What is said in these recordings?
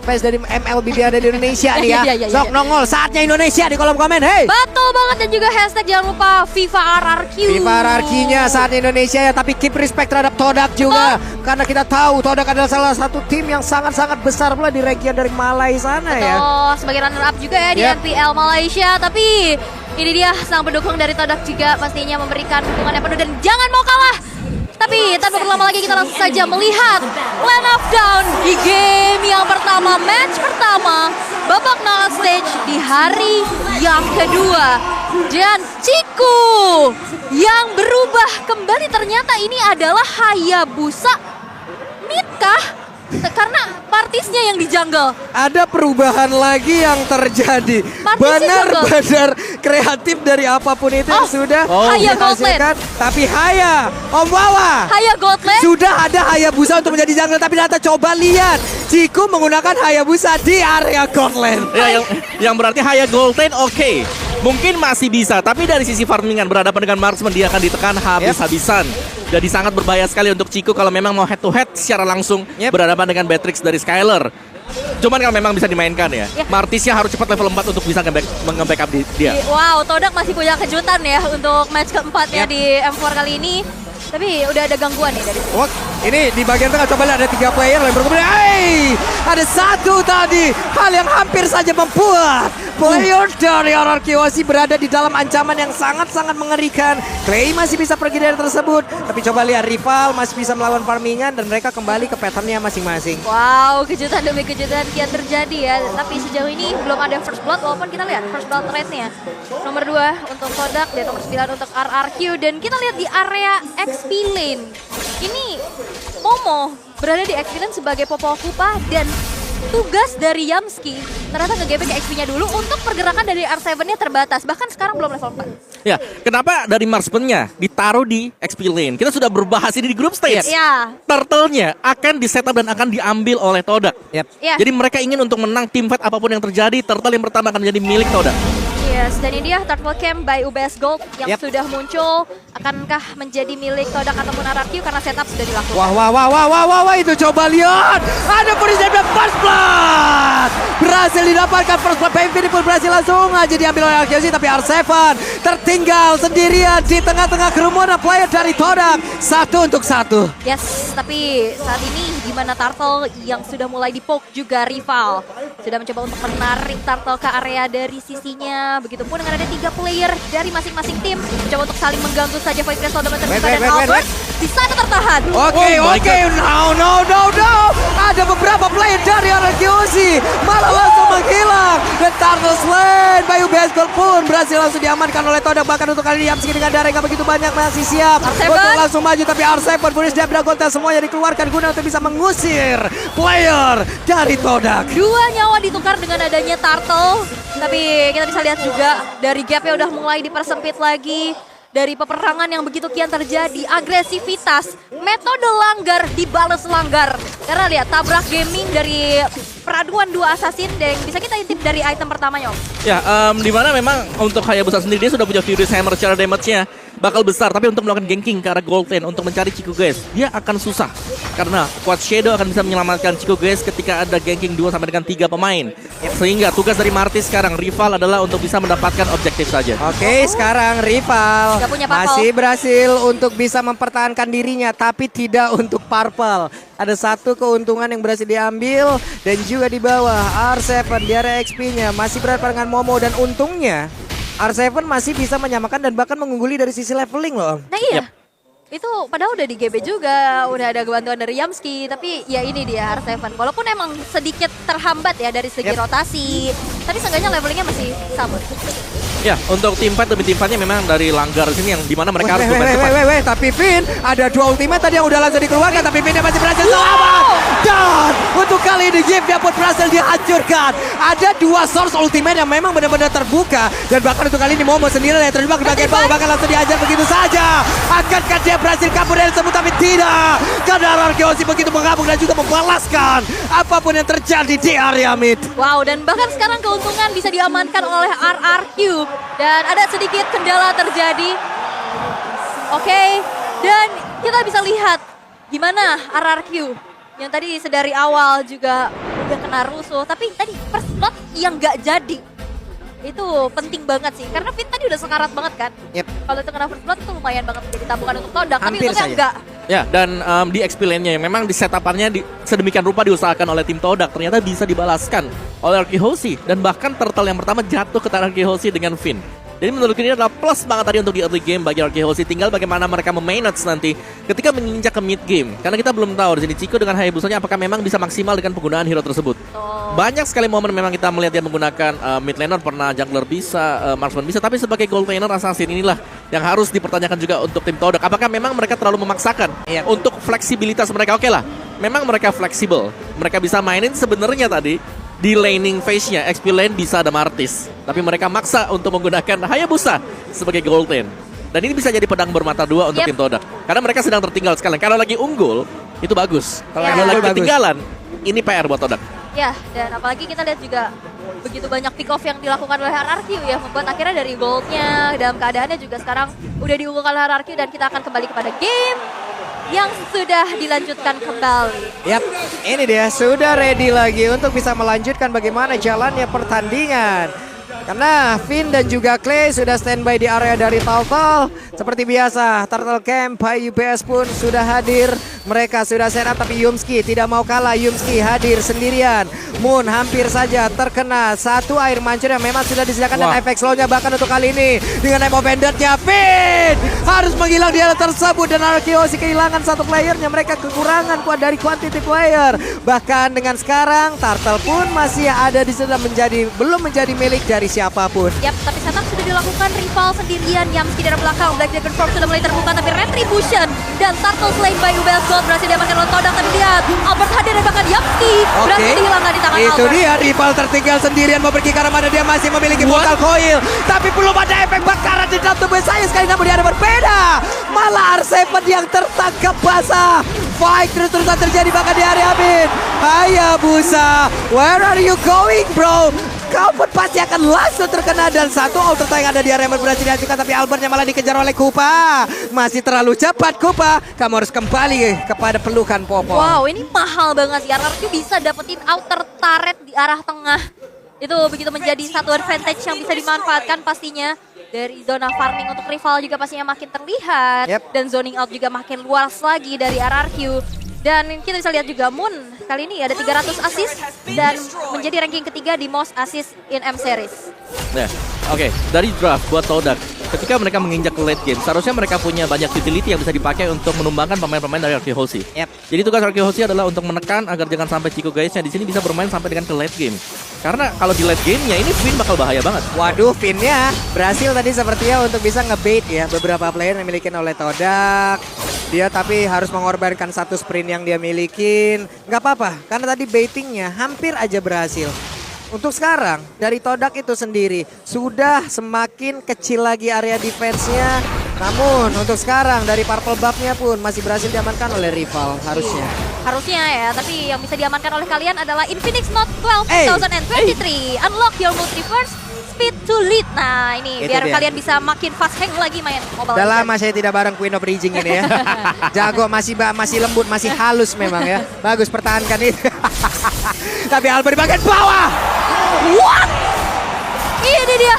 fans dari MLB yang ada di Indonesia nih ya. Iya. Sok nongol saatnya Indonesia di kolom komen. Hey. Betul banget, dan juga hashtag jangan lupa FIFA RRQ. FIFA RRQ-nya saat Indonesia ya, tapi keep respect terhadap Todak juga. Karena kita tahu Todak adalah salah satu tim yang sangat-sangat besar pula di region dari Malai sana ya. Betul, sebagai runner up juga ya di NPL Malaysia. Tapi ini dia sang pendukung dari Todak juga pastinya memberikan dukungan yang penuh dan jangan mau kalah. Tapi tanpa berlama lagi kita langsung saja melihat Land of Down di game yang pertama, match pertama, babak knockout stage di hari yang kedua. Dan Ciku yang berubah kembali, ternyata ini adalah Hayabusa Mitkah? Karena partisnya yang di jungle. Ada perubahan lagi yang terjadi. Partisnya Benar-benar kreatif dari apapun itu yang sudah Haya dihasilkan. Tapi Haya, Om Wawa, Haya Goldland. sudah ada Hayabusa untuk menjadi jungle. Tapi ternyata coba lihat, Ciku menggunakan Hayabusa di area Godland. Ya, yang berarti Haya Golden oke. Mungkin masih bisa, tapi dari sisi farmingan berhadapan dengan marksman dia akan ditekan habis-habisan. Jadi sangat berbahaya sekali untuk Ciku kalau memang mau head to head secara langsung berhadapan dengan Beatrix dari Skyler. Cuman kalau memang bisa dimainkan ya, Martisnya harus cepat level 4 untuk bisa nge-backup dia. Wow, Todak masih punya kejutan ya untuk match keempatnya di M4 kali ini. Tapi udah ada gangguan nih dari sini. Ini di bagian tengah, coba lihat ada 3 player yang berkumpul. Ada satu tadi, hal yang hampir saja membuat player dari RRQ masih berada di dalam ancaman yang sangat-sangat mengerikan. Clay masih bisa pergi dari tersebut, tapi coba lihat rival masih bisa melawan farmingan dan mereka kembali ke patternnya masing-masing. Wow, kejutan demi kejutan kian terjadi ya. Tapi sejauh ini belum ada first blood, walaupun kita lihat first blood rate-nya. Nomor 2 untuk Todak dan nomor 9 untuk RRQ. Dan kita lihat di area XP lane. Ini Momo berada di XP lane sebagai Popokupa dan tugas dari Yamski ternyata nge-gaping ke XP-nya dulu untuk pergerakan dari R7-nya terbatas. Bahkan sekarang belum level 4. Ya, kenapa dari marksman-nya ditaruh di XP lane? Kita sudah berbahas ini di group stage. Turtle-nya akan di-setup dan akan diambil oleh Todak. Jadi mereka ingin untuk menang team fight apapun yang terjadi, Turtle yang pertama akan menjadi milik Todak. Yes, dan ini dia Turtle Camp by UBS Gold yang sudah muncul. Akankah menjadi milik Todak ataupun RRQ karena setup sudah dilakukan? Wah, itu coba lihat. Ada Punisher dan first blood. Berhasil didapatkan first blood. PMP pun berhasil langsung aja diambil oleh RQC, tapi R7 tertinggal sendirian di tengah-tengah kerumunan player dari Todak. 1-1. Yes, tapi saat ini di mana Turtle yang sudah mulai dipoke juga rival sudah mencoba untuk menarik Turtle ke area dari sisinya. Begitupun dengan ada 3 player dari masing-masing tim mencoba untuk saling mengganggu saja Void Crystal dan Albert di sana tertahan. Oke, no. Ada beberapa player dari RQC malah langsung menghilang. Dan Turtle Slain Bayu Baseball pun berhasil langsung diamankan oleh Todak. Bahkan untuk kali ini Yamski dengan darah yang begitu banyak masih siap untuk langsung maju. Tapi R7 Punis dan Dragonta semuanya dikeluarkan guna untuk bisa mengusir player dari Todak. 2 nyawa ditukar dengan adanya Turtle. Tapi kita bisa lihat juga dari gapnya udah mulai dipersempit lagi. Dari peperangan yang begitu kian terjadi, agresivitas, metode langgar dibalas langgar. Karena lihat tabrak gaming dari peraduan 2 assassin dan bisa kita intip dari item pertamanya, Om. Ya, di mana memang untuk Hayabusa sendiri dia sudah punya Furious Hammer secara damage-nya bakal besar, tapi untuk melakukan ganking ke arah Gold Lane untuk mencari Chico Guys, dia akan susah. Karena Quad Shadow akan bisa menyelamatkan Chico Guys ketika ada ganking 2 sampai dengan 3 pemain. Sehingga tugas dari Martis sekarang rival adalah untuk bisa mendapatkan objektif saja. Oke, sekarang rival masih berhasil untuk bisa mempertahankan dirinya, tapi tidak untuk Purple. Ada satu keuntungan yang berhasil diambil dan juga di bawah R7 di area XP-nya masih berhadapan dengan Momo dan untungnya R7 masih bisa menyamakan dan bahkan mengungguli dari sisi leveling loh. Nah iya. Itu padahal udah di GB juga, udah ada bantuan dari Yamski, tapi ya ini dia R7. Walaupun emang sedikit terhambat ya dari segi rotasi, tapi seenggaknya levelingnya masih sama. Ya, untuk tim fight demi tim fightnya memang dari langgar sini yang dimana mereka harus bermain cepat. Tapi Vin ada 2 ultimate tadi yang udah langsung dikeluarkan, tapi Vin masih berhasil selamat. Dan untuk kali ini game dia pun berhasil dihancurkan. Ada 2 source ultimate yang memang benar-benar terbuka, dan bahkan untuk kali ini Momo sendiri yang terjebak di bagian bawah bahkan langsung dihajar begitu saja. Akankah dia berhasil kabur dari tersebut? Tapi tidak, karena RRQ begitu menggabung dan juga membalaskan apapun yang terjadi di area mid. Wow, dan bahkan sekarang keuntungan bisa diamankan oleh RRQ. Dan ada sedikit kendala terjadi. Oke, dan kita bisa lihat gimana RRQ yang tadi sedari awal juga udah kena rusuh. Tapi tadi first blood yang nggak jadi itu penting banget sih. Karena Fit tadi udah sekarat banget kan. Yep. Kalau itu kena first blood itu lumayan banget jadi tabungan untuk Todak. Tapi Hampir untungnya saja. enggak. Ya, dan di XP lane-nya memang di setup-nya sedemikian rupa diusahakan oleh tim Todak, ternyata bisa dibalaskan oleh Arkihosi, dan bahkan turtle yang pertama jatuh ke tangan Arkihosi dengan Finn. Jadi menurutku ini adalah plus banget tadi untuk di early game bagi Arkihosi. Tinggal bagaimana mereka memanage nanti ketika menginjak ke mid game. Karena kita belum tahu di sini Chico dengan Hayabusanya apakah memang bisa maksimal dengan penggunaan hero tersebut. Banyak sekali momen memang kita melihat dia menggunakan mid laner, pernah jungler bisa, marksman bisa, tapi sebagai gold laner assassin inilah yang harus dipertanyakan juga untuk tim Todak. Apakah memang mereka terlalu memaksakan untuk fleksibilitas mereka? Oke lah, memang mereka fleksibel. Mereka bisa mainin sebenarnya tadi di laning phase-nya, XP lane bisa ada Martis. Tapi mereka maksa untuk menggunakan Hayabusa sebagai gold lane. Dan ini bisa jadi pedang bermata dua untuk tim Todak. Karena mereka sedang tertinggal sekali. Kalau lagi unggul, itu bagus. Kalau lagi ketinggalan, ini PR buat Todak. Ya, dan apalagi kita lihat juga begitu banyak pick off yang dilakukan oleh RRQ ya, membuat akhirnya dari goldnya dalam keadaannya juga sekarang udah diunggulkan oleh RRQ, dan kita akan kembali kepada game yang sudah dilanjutkan kembali. Yap, ini dia sudah ready lagi untuk bisa melanjutkan bagaimana jalannya pertandingan. Karena Finn dan juga Clay sudah standby di area dari Turtle. Seperti biasa, Turtle Camp, UPS pun sudah hadir. Mereka sudah set up, tapi Yumski tidak mau kalah. Yumski hadir sendirian. Moon hampir saja terkena satu air mancur yang memang sudah disediakan. Dan efek slownya bahkan untuk kali ini dengan Emo Banditnya, Finn harus menghilang di area tersebut. Dan Arkeosi kehilangan satu playernya. Mereka kekurangan kuat dari quantity player. Bahkan dengan sekarang Turtle pun masih ada di sana, belum menjadi milik dari siapapun. Yap, tapi setup sudah dilakukan. Rival sendirian, Yamski dari belakang. Black Dragon Form sudah mulai terbuka, tapi Retribution dan Turtle slain by UBS Gold berhasil diamankan oleh Todak. Tapi lihat, Albert hadir dan bahkan Yamski berhasil dihilangkan di tangan Itu Albert. dia, rival tertinggal sendirian mau pergi ke arah mana. Dia masih memiliki portal coil, tapi belum ada efek bakaran di dalam tubuh saya sekali. Namun dia ada berbeda, malah R7 yang tertangkap basah. Fight terus-terusan terjadi bahkan di area mid. Hayabusa, where are you going bro? Kau pun pasti akan langsung terkena. Dan satu auto yang ada di area berhasil dihancurkan, tapi Albertnya malah dikejar oleh Kupa. Masih terlalu cepat Kupa. Kamu harus kembali kepada pelukan Popo. Wow, ini mahal banget ya. RRQ bisa dapetin outer turret di arah tengah. Itu begitu menjadi satu advantage yang bisa dimanfaatkan pastinya. Dari zona farming untuk rival juga pastinya makin terlihat. Dan zoning out juga makin luas lagi dari RRQ. Dan kita bisa lihat juga Moon kali ini ada 300 assist dan menjadi ranking ketiga di most assist in M series. Ya, oke. Dari draft buat Todak, ketika mereka menginjak ke late game, seharusnya mereka punya banyak utility yang bisa dipakai untuk menumbangkan pemain-pemain dari Arkihosi. Jadi tugas Arkihosi adalah untuk menekan agar jangan sampai Chico guysnya di sini bisa bermain sampai dengan ke late game. Karena kalau di late gamenya ini Finn bakal bahaya banget. Waduh, Finnnya berhasil tadi sepertinya untuk bisa ngebait ya beberapa player yang dimiliki oleh Todak. Dia tapi harus mengorbankan satu sprint yang dia milikin. Nggak apa-apa, karena tadi baitingnya hampir aja berhasil. Untuk sekarang, dari Todak itu sendiri sudah semakin kecil lagi area defense-nya. Namun untuk sekarang dari purple buff-nya pun masih berhasil diamankan oleh rival harusnya. Harusnya ya, tapi yang bisa diamankan oleh kalian adalah Infinix Note 12 2023. Unlock your multiverse speed to lead. Nah ini Itu biar dia. kalian bisa makin fast hang lagi main Mobile Udah Legends. lama saya tidak bareng Queen of Raging ini ya. Jago, masih lembut, masih halus memang ya. Bagus, pertahankan itu. Tapi Albert di bagian bawah. What? Ini dia.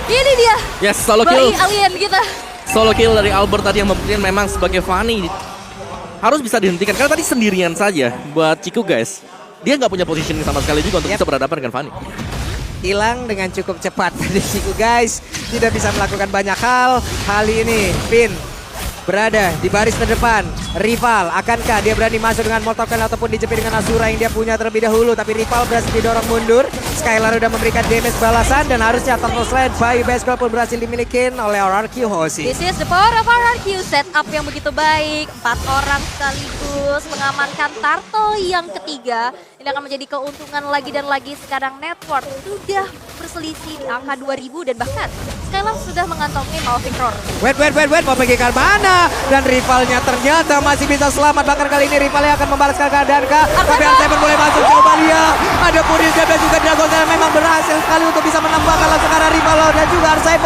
Ini dia. Yes, solo Bayi kill. alien kita. Solo kill dari Albert tadi yang membuktikan memang sebagai Fanny harus bisa dihentikan. Karena tadi sendirian saja buat Chico guys. Dia nggak punya positioning sama sekali juga untuk bisa berhadapan dengan Fanny. Hilang dengan cukup cepat dari Chico guys. Tidak bisa melakukan banyak hal. Kali ini Finn berada di baris terdepan. Rival, akankah dia berani masuk dengan Mortal Coil ataupun dijepit dengan Asura yang dia punya terlebih dahulu. Tapi rival berhasil didorong mundur. Skylar udah memberikan damage balasan. Dan harusnya Turtle Slide by Baseball pun berhasil dimiliki oleh RRQ Hoshi. This is the power of RRQ. Setup yang begitu baik. 4 orang sekaligus mengamankan Turtle yang ketiga. Ini akan menjadi keuntungan lagi dan lagi. Sekarang network sudah berselisih di angka 2000 dan bahkan Skylar sudah mengantongi Malvin Roar. Wait, mau pergi ke mana? Dan rivalnya ternyata masih bisa selamat. Bahkan kali ini rivalnya akan membalaskan keadaan kah? Tapi R7 boleh masuk, coba dia. Ada Pudis dan juga Dragon yang memang berhasil berhasil sekali untuk bisa menambahkan langsung arah Rivalo dan juga R7.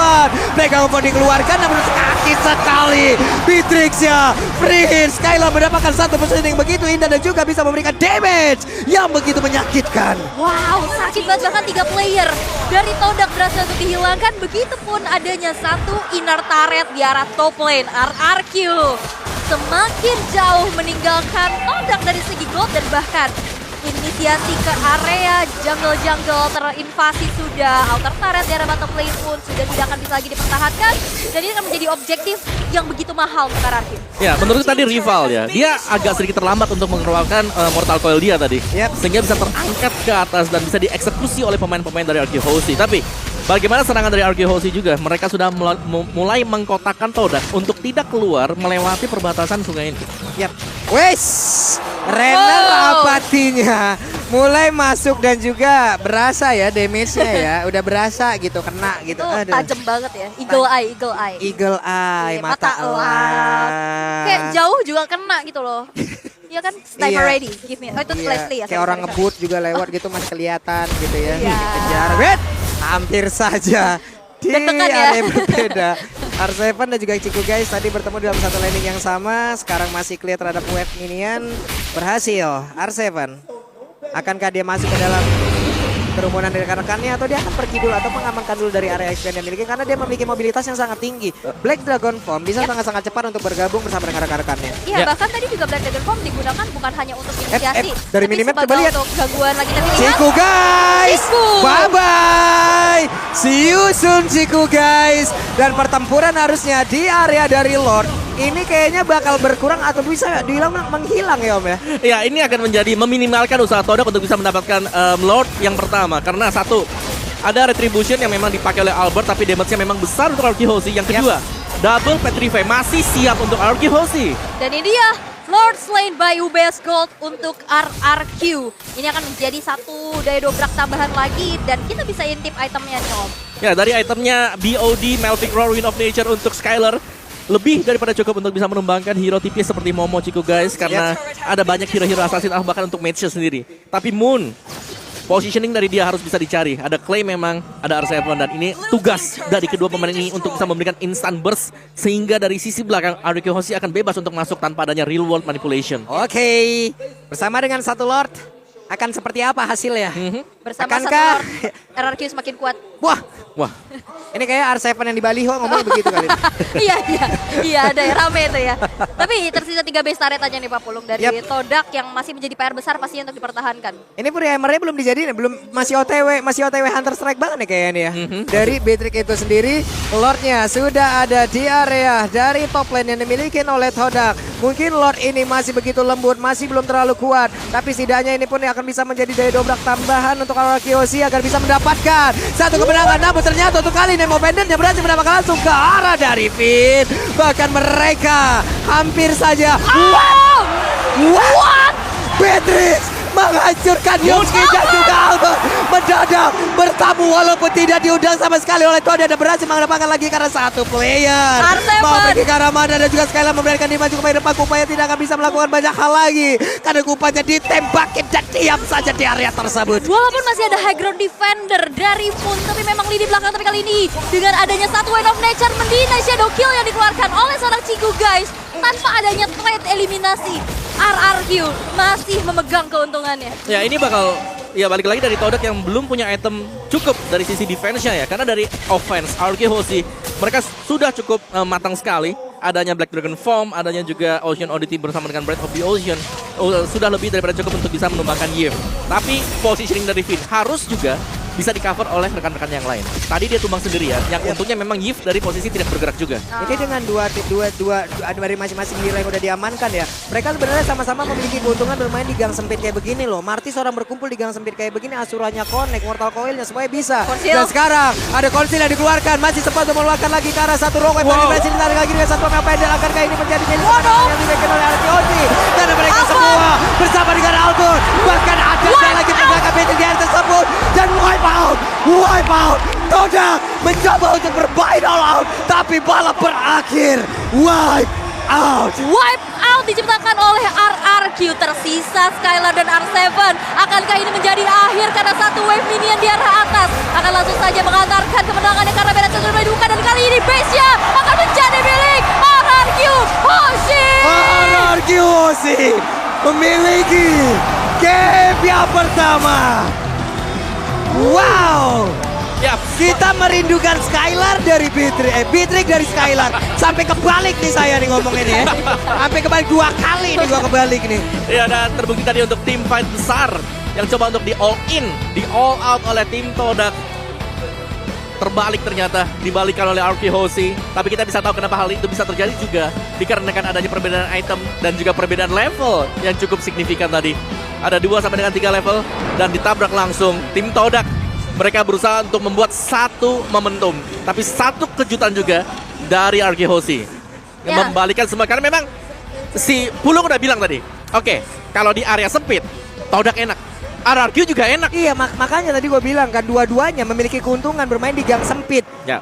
Mereka mau dikeluarkan namun sakit sekali. Beatrix-nya, Prince, Skylar mendapatkan satu positioning begitu indah dan juga bisa memberikan damage yang begitu menyakitkan. Wow, sakit banget, bahkan 3 player dari Todak berhasil untuk dihilangkan. Begitupun adanya satu inner turret di arah top lane, RRQ. Semakin jauh meninggalkan Todak dari segi gold dan bahkan inisiasi ke area jungle-jungle terinvasi sudah. Outer turret di area bottom lane pun sudah tidak akan bisa lagi dipertahankan. Dan ini akan menjadi objektif yang begitu mahal untuk RRQ. Ya, menurut tadi rival ya, dia agak sedikit terlambat untuk mengeluarkan Mortal Coil dia tadi. Sehingga bisa terangkat ke atas dan bisa dieksekusi oleh pemain-pemain dari RQ Hoshi. Tapi bagaimana serangan dari RQ Hoshi juga? Mereka sudah mulai mengkotakkan Todak untuk tidak keluar melewati perbatasan sungai ini. Wes, Renner apatinya mulai masuk dan juga berasa ya damage-nya ya. Udah berasa gitu, kena gitu. Itu tajam banget ya, eagle eye. Eagle eye, mata elang. Kayak jauh juga kena gitu loh. Iya kan, sniper ready, give me. Oh itu Leslie ya. Kayak orang ngebut juga lewat gitu masih kelihatan gitu ya. Iya. Kejar, hampir saja di area berbeda. R7 dan juga Ciku guys tadi bertemu dalam satu landing yang sama. Sekarang masih clear terhadap wave minion. Berhasil R7. Akankah dia masuk ke dalam kerumunan dari rekan-rekannya atau dia akan pergi dulu atau mengamankan dulu dari area expand yang dimiliki karena dia memiliki mobilitas yang sangat tinggi. Black Dragon Form bisa sangat-sangat cepat untuk bergabung bersama dengan rekan-rekannya. Iya, bahkan tadi juga Black Dragon Form digunakan bukan hanya untuk inisiasi, dari tapi minimap sebagai coba lihat untuk gangguan lagi tapi lihat. Ciku guys, bye-bye. See you soon Ciku guys. Dan pertempuran harusnya di area dari Lord ini kayaknya bakal berkurang atau bisa dibilang menghilang ya Om ya. Ya, ini akan menjadi meminimalkan usaha Todak untuk bisa mendapatkan Lord yang pertama. Karena satu, ada Retribution yang memang dipakai oleh Albert tapi damage-nya memang besar untuk RQ Hoshi. Yang kedua, double Petrify masih siap untuk RQ Hoshi. Dan ini dia Lord slain by UBS Gold untuk RRQ. Ini akan menjadi satu daya dobrak tambahan lagi dan kita bisa intip itemnya nih Om. Ya, dari itemnya BOD, Melting Roar, Wind of Nature untuk Skylar. Lebih daripada cukup untuk bisa mengembangkan hero tipis seperti Momo Ciku guys. Karena ada banyak hero-hero assassin bahkan untuk match sendiri. Tapi Moon, positioning dari dia harus bisa dicari. Ada claim memang, ada R7 dan ini tugas dari kedua pemain ini untuk bisa memberikan instant burst. Sehingga dari sisi belakang RQ Hoshi akan bebas untuk masuk tanpa adanya real world manipulation. Oke, bersama dengan satu Lord akan seperti apa hasilnya? Bersama satu Lord, RRQ semakin kuat. Wah. Ini kayak R7 yang di Baliho ngomong begitu kali. Iya ada ya, rame itu ya. Tapi tersisa 3 base turret aja nih Pak Pulung dari Todak yang masih menjadi PR besar pastinya untuk dipertahankan. Ini pun hammernya belum dijadiin, belum masih OTW Hunter Strike banget nih kayaknya nih ya. Dari Beatrix itu sendiri, Lordnya sudah ada di area dari top lane yang dimiliki oleh Todak. Mungkin Lord ini masih begitu lembut, masih belum terlalu kuat. Tapi setidaknya ini pun akan bisa menjadi daya dobrak tambahan untuk RQ Hoshi agar bisa mendapatkan satu kemenangan. Namun ternyata untuk kali Nemo Banditnya berhasil mendapatkan langsung ke arah dari Finn. Bahkan mereka hampir saja. What? Beatrix menghancurkan Yuki dan juga Albert mendadak bertamu walaupun tidak diundang sama sekali oleh Todak dan berhasil mendapatkan lagi karena satu player mau pergi ke arah mana dan juga Skylar membiarkan dia maju ke depan. Kupanya tidak akan bisa melakukan banyak hal lagi karena Kupanya ditembakin dan diam saja di area tersebut. Walaupun masih ada high ground defender dari Moon tapi memang lini belakang, tapi kali ini dengan adanya satu Wind of Nature mendinai shadow kill yang dikeluarkan oleh seorang Ciku guys tanpa adanya trade eliminasi. RRQ masih memegang keuntungannya. Ya ini bakal balik lagi dari Todak yang belum punya item cukup dari sisi defense-nya ya. Karena dari offense RQ Hoshi mereka sudah cukup matang sekali. Adanya Black Dragon Form, adanya juga Ocean Oddity bersama dengan Breath of the Ocean. Sudah lebih daripada cukup untuk bisa menumbangkan Yves. Tapi positioning dari Finn harus juga bisa di cover oleh rekan-rekan yang lain. Tadi dia tumbang sendirian, yang untungnya memang Yves dari posisi tidak bergerak juga. Ini dengan dua dari masing-masing hero yang udah diamankan ya. Mereka sebenarnya sama-sama memiliki keuntungan bermain di gang sempit kayak begini loh. Martis orang berkumpul di gang sempit kayak begini, Asuranya connect, Mortal Coil-nya supaya bisa. Dan sekarang ada konsil yang dikeluarkan, masih sempat untuk mengeluarkan lagi ke arah satu Rockwave. Berhasil ditarik lagi dengan satu Mel Pendel. Akankah ini menjadi yang diberikan oleh RQ Hoshi? Karena mereka semua bersama dengan Albert. Bahkan ada lagi pergerakan Beatrix di area tersebut. Dan wipe out. Todak mencoba untuk bermain all out, tapi balap berakhir wipe out out diciptakan oleh RRQ. Tersisa Skylar dan R7. Akankah ini menjadi akhir karena satu wave minion di arah atas akan langsung saja mengantarkan kemenangannya karena beda sudah dibuka, dan kali ini base-nya akan menjadi milik RRQ Hoshi. RRQ Hoshi memiliki game yang pertama. Wow. Yap. Kita merindukan Skylar dari Beatrix dari Skylar. Sampai kebalik nih saya nih ngomong ini ya. Sampai kebalik 2 kali nih gua kebalik nih. Ya, dan terbukti tadi untuk tim fight besar yang coba untuk di all in, di all out oleh tim Todak. Terbalik ternyata, dibalikan oleh RRQ Hoshi. Tapi kita bisa tahu kenapa hal itu bisa terjadi juga dikarenakan adanya perbedaan item dan juga perbedaan level yang cukup signifikan tadi. Ada 2 sampai dengan 3 level dan ditabrak langsung tim Todak. Mereka berusaha untuk membuat satu momentum, tapi satu kejutan juga dari RRQ Hoshi. Ya. Membalikan semua karena memang si Pulung udah bilang tadi, oke, kalau di area sempit Todak enak, RRQ juga enak. Iya makanya tadi gua bilang kan dua-duanya memiliki keuntungan bermain di gang sempit. Ya.